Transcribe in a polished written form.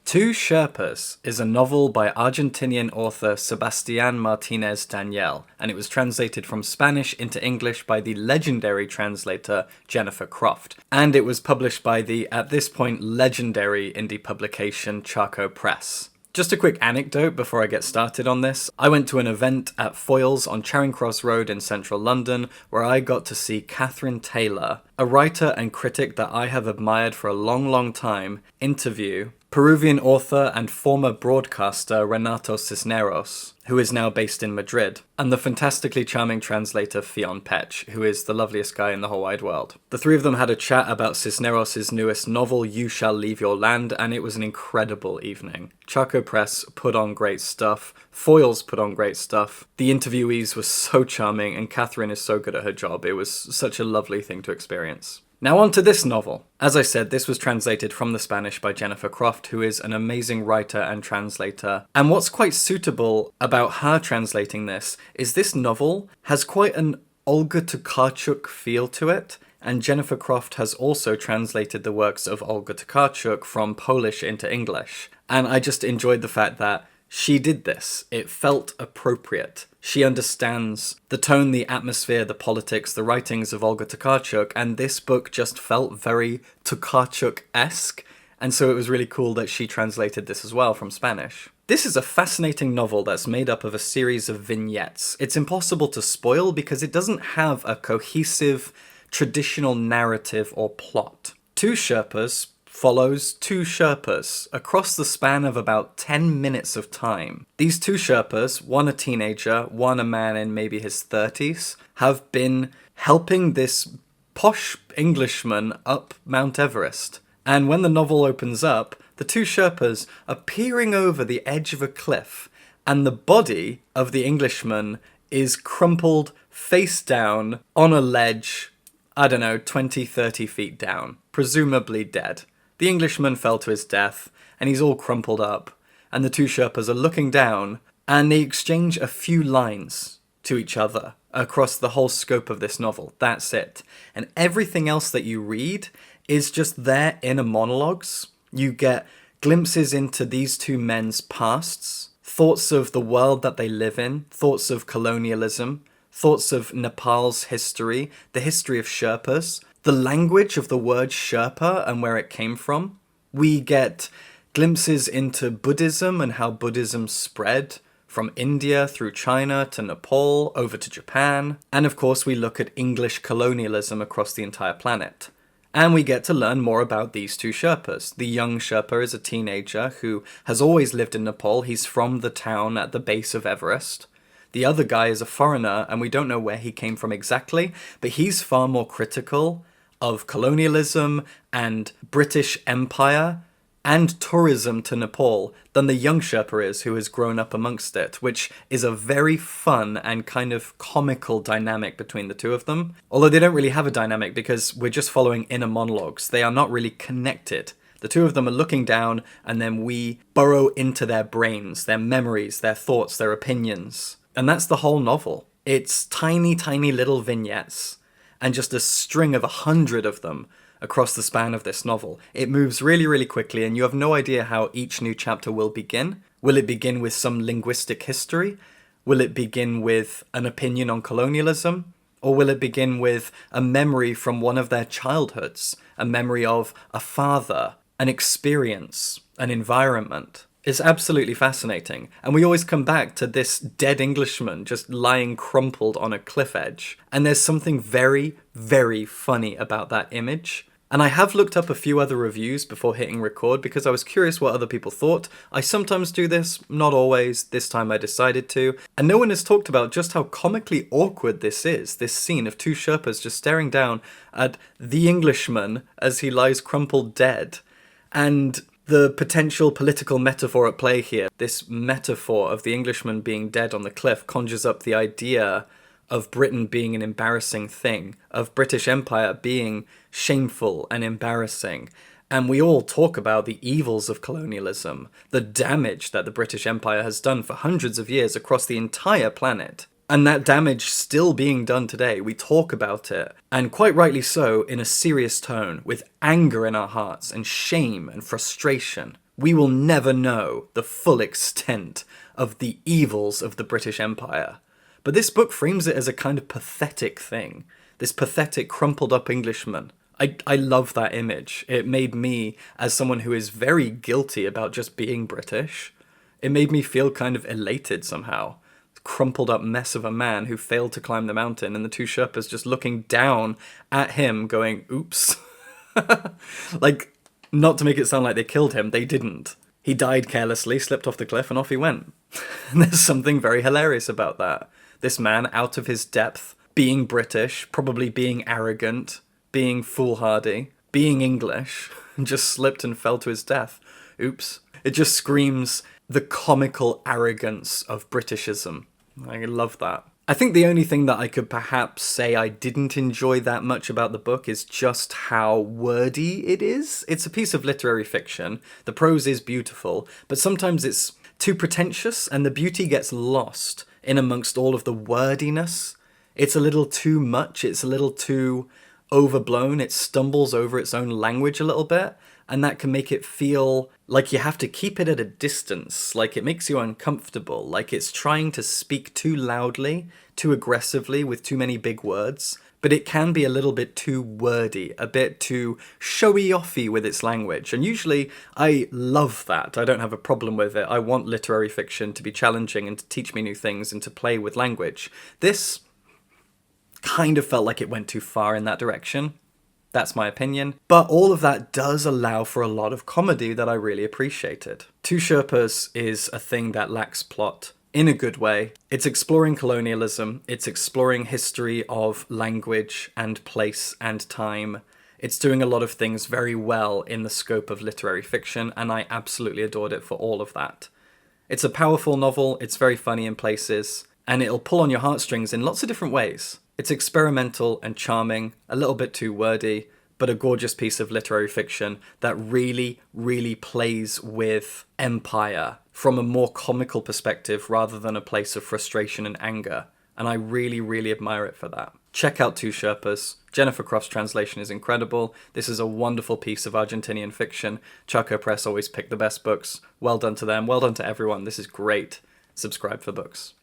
Two Sherpas is a novel by Argentinian author Sebastián Martínez Daniell, and it was translated from Spanish into English by the legendary translator Jennifer Croft. And it was published by the, at this point, legendary indie publication Charco Press. Just a quick anecdote before I get started on this. I went to an event at Foyles on Charing Cross Road in central London where I got to see Catherine Taylor, a writer and critic that I have admired for a long time, interview Peruvian author and former broadcaster Renato Cisneros, who is now based in Madrid, and the fantastically charming translator Fionn Petch, who is the loveliest guy in the whole wide world. The three of them had a chat about Cisneros' newest novel, You Shall Leave Your Land, and it was an incredible evening. Charco Press put on great stuff, Foyles put on great stuff, the interviewees were so charming, and Catherine is so good at her job. It was such a lovely thing to experience. Now on to this novel. As I said, this was translated from the Spanish by Jennifer Croft, who is an amazing writer and translator. And what's quite suitable about her translating this novel has quite an Olga Tokarczuk feel to it. And Jennifer Croft has also translated the works of Olga Tokarczuk from Polish into English. And I just enjoyed the fact that she did this. It felt appropriate. She understands the tone, the atmosphere, the politics, the writings of Olga Tokarczuk, and this book just felt very Tokarczuk-esque, and so it was really cool that she translated this as well from Spanish. This is a fascinating novel that's made up of a series of vignettes. It's impossible to spoil because it doesn't have a cohesive, traditional narrative or plot. Two Sherpas follows two Sherpas across the span of about 10 minutes of time. These two Sherpas, one a teenager, one a man in maybe his 30s, have been helping this posh Englishman up Mount Everest. And when the novel opens up, the two Sherpas are peering over the edge of a cliff, and the body of the Englishman is crumpled face down on a ledge, 20, 30 feet down, presumably dead. The Englishman fell to his death, and he's all crumpled up, and the two Sherpas are looking down, and they exchange a few lines to each other across the whole scope of this novel. That's it. And everything else that you read is just their inner monologues. You get glimpses into these two men's pasts, thoughts of the world that they live in, thoughts of colonialism, thoughts of Nepal's history, the history of Sherpas, the language of the word Sherpa and where it came from. We get glimpses into Buddhism and how Buddhism spread from India through China to Nepal over to Japan. And of course we look at English colonialism across the entire planet. And we get to learn more about these two Sherpas. The young Sherpa is a teenager who has always lived in Nepal. He's from the town at the base of Everest. The other guy is a foreigner, and we don't know where he came from exactly, but he's far more critical of colonialism and British Empire and tourism to Nepal than the young Sherpa is, who has grown up amongst it, which is a very fun and kind of comical dynamic between the two of them. Although they don't really have a dynamic because we're just following inner monologues. They are not really connected. The two of them are looking down, and then we burrow into their brains, their memories, their thoughts, their opinions. And that's the whole novel. It's tiny, tiny little vignettes, and just a string of 100 of them across the span of this novel. It moves really, really quickly, and you have no idea how each new chapter will begin. Will it begin with some linguistic history? Will it begin with an opinion on colonialism? Or will it begin with a memory from one of their childhoods? A memory of a father, an experience, an environment? It's absolutely fascinating, and we always come back to this dead Englishman just lying crumpled on a cliff edge, and there's something very, very funny about that image. And I have looked up a few other reviews before hitting record because I was curious what other people thought. I sometimes do this, not always. This time I decided to. And no one has talked about just how comically awkward this is, this scene of two Sherpas just staring down at the Englishman as he lies crumpled dead. And the potential political metaphor at play here, this metaphor of the Englishman being dead on the cliff, conjures up the idea of Britain being an embarrassing thing, of British Empire being shameful and embarrassing. And we all talk about the evils of colonialism, the damage that the British Empire has done for hundreds of years across the entire planet. And that damage still being done today. We talk about it, and quite rightly so, in a serious tone, with anger in our hearts and shame and frustration. We will never know the full extent of the evils of the British Empire. But this book frames it as a kind of pathetic thing. This pathetic, crumpled up Englishman. I love that image. It made me, as someone who is very guilty about just being British, it made me feel kind of elated somehow. Crumpled up mess of a man who failed to climb the mountain, and the two Sherpas just looking down at him going, oops. Like, not to make it sound like they killed him, they didn't. He died carelessly, slipped off the cliff, and off he went. And there's something very hilarious about that. This man, out of his depth, being British, probably being arrogant, being foolhardy, being English, and just slipped and fell to his death. Oops. It just screams the comical arrogance of Britishism. I love that. I think the only thing that I could perhaps say I didn't enjoy that much about the book is just how wordy it is. It's a piece of literary fiction. The prose is beautiful, but sometimes it's too pretentious and the beauty gets lost in amongst all of the wordiness. It's a little too much. It's a little too overblown. It stumbles over its own language a little bit, and that can make it feel like you have to keep it at a distance, like it makes you uncomfortable, like it's trying to speak too loudly, too aggressively, with too many big words. But it can be a little bit too wordy, a bit too showy-offy with its language. And usually I love that. I don't have a problem with it. I want literary fiction to be challenging and to teach me new things and to play with language. This kind of felt like it went too far in that direction. That's my opinion. But all of that does allow for a lot of comedy that I really appreciated. Two Sherpas is a thing that lacks plot in a good way. It's exploring colonialism. It's exploring history of language and place and time. It's doing a lot of things very well in the scope of literary fiction, and I absolutely adored it for all of that. It's a powerful novel. It's very funny in places, and it'll pull on your heartstrings in lots of different ways. It's experimental and charming, a little bit too wordy, but a gorgeous piece of literary fiction that really, really plays with empire from a more comical perspective rather than a place of frustration and anger. And I really, really admire it for that. Check out Two Sherpas. Jennifer Croft's translation is incredible. This is a wonderful piece of Argentinian fiction. Chaco Press always pick the best books. Well done to them. Well done to everyone. This is great. Subscribe for books.